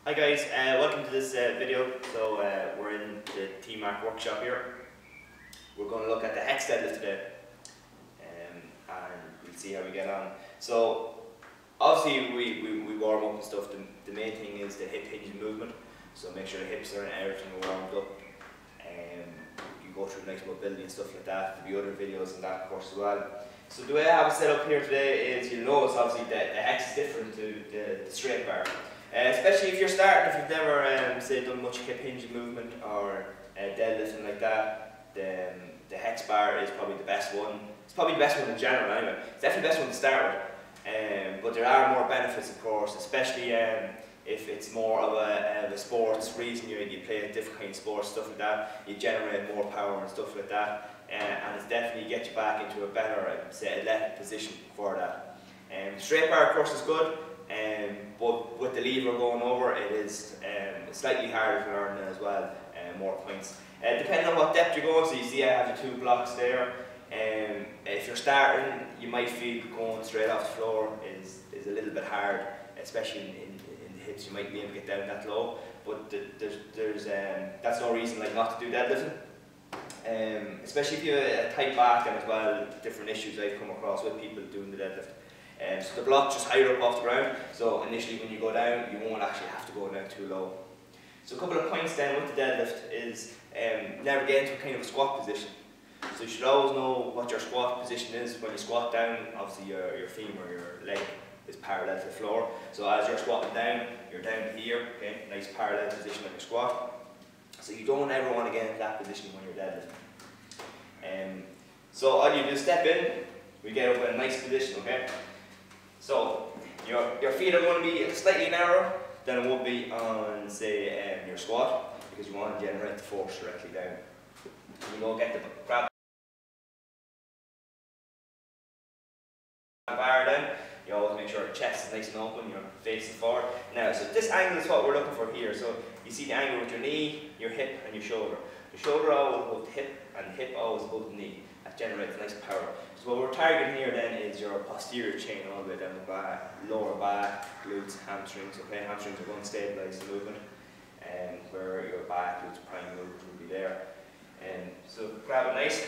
Hi guys, welcome to this video. So we're in the T-Mark workshop here. We're going to look at the Hex Deadlift today, and we'll see how we get on. So obviously we warm up and stuff. The main thing is the hip hinge movement. So make sure the hips are and everything are warmed up. You go through nice mobility and stuff like that. There'll be other videos in that course as well. So the way I have it set up here today is, you'll notice obviously that the Hex is different to the straight bar. Especially if you're starting, if you've never say done much hip hinge movement or deadlifting like that, then the Hex bar is probably the best one. It's probably the best one in general anyway. It's definitely the best one to start with. But there are more benefits, of course, especially if it's more of a sports reason. You play a different kind of sports, stuff like that. You generate more power and stuff like that, and it's definitely get you back into a better, say, athletic position for that. Straight bar, of course, is good. But with the lever going over, it is slightly harder to learn as well, more points. Depending on what depth you're going, so you see I have the 2 blocks there. If you're starting, you might feel going straight off the floor is a little bit hard, especially in the hips. You might be able to get down that low, but that's no reason like not to do deadlifting. Especially if you have a tight back then as well, different issues I've come across with people doing the deadlift. So the block just higher up off the ground, so initially when you go down, you won't actually have to go down too low. So a couple of points then with the deadlift is never get into a kind of a squat position. So you should always know what your squat position is. When you squat down, obviously your femur, your leg is parallel to the floor. So as you're squatting down, you're down here, okay, nice parallel position on your squat. So you don't ever want to get into that position when you're deadlifting. So all you do is step in, we get up in a nice position, okay? So your feet are going to be slightly narrower than it would be on, say, your squat, because you want to generate the force directly down. You go grab the bar down. You always make sure the chest is nice and open, you're facing forward. Now, so this angle is what we're looking for here. So you see the angle with your knee, your hip, and your shoulder. The shoulder always above the hip, and the hip always above the knee. That generates nice power. So what we're targeting here then is your posterior chain all the way down the back, lower back, glutes, hamstrings. Okay, hamstrings are going to stabilise the movement, and where your back, glutes, prime movement will be there. So grab it nice,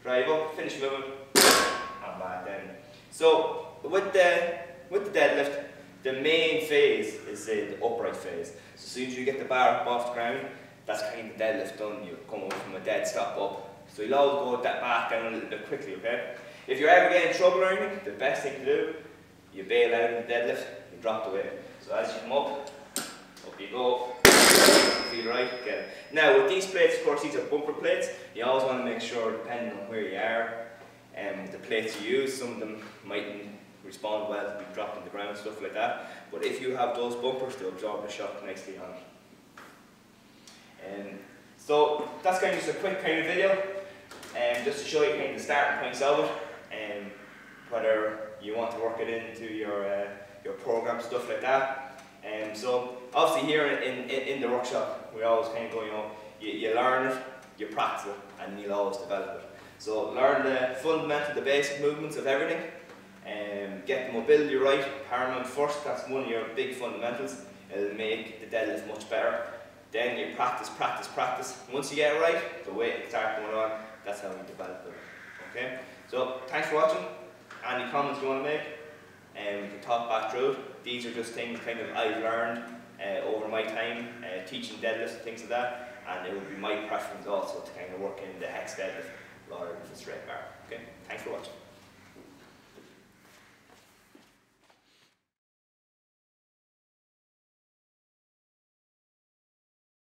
drive up, finish moving, and back down. So with the deadlift, the main phase is the upright phase. So as soon as you get the bar up off the ground, that's kind of the deadlift done. You come up from a dead stop up. So you'll always go with that back down a little bit quickly, okay? If you're ever getting in trouble or anything, the best thing to do, you bail out of the deadlift, you drop the weight. So as you come up you go, feel right, get it. Now with these plates, of course, these are bumper plates. You always want to make sure, depending on where you are, the plates you use, some of them mightn't respond well to be dropped on the ground, stuff like that. But if you have those bumpers, they'll absorb the shock nicely on it. So that's kind of just a quick kind of video, just to show you kind of the starting points of it, whether you want to work it into your program, stuff like that. So obviously here in the workshop, we always kind of go, you learn it, you practice it, and you'll always develop it. So learn the fundamental, the basic movements of everything, get the mobility right, paramount first. That's one of your big fundamentals. It'll make the deadlift much better. Then you practice, practice, practice. Once you get it right, the weight will start going on. That's how we develop it. Okay? So thanks for watching. Any comments you want to make? We can talk back through it. These are just things kind of I've learned over my time teaching deadlifts and things like that. And it would be my preference also to kind of work in the Hex deadlift rather than the straight bar. Okay? Thanks for watching.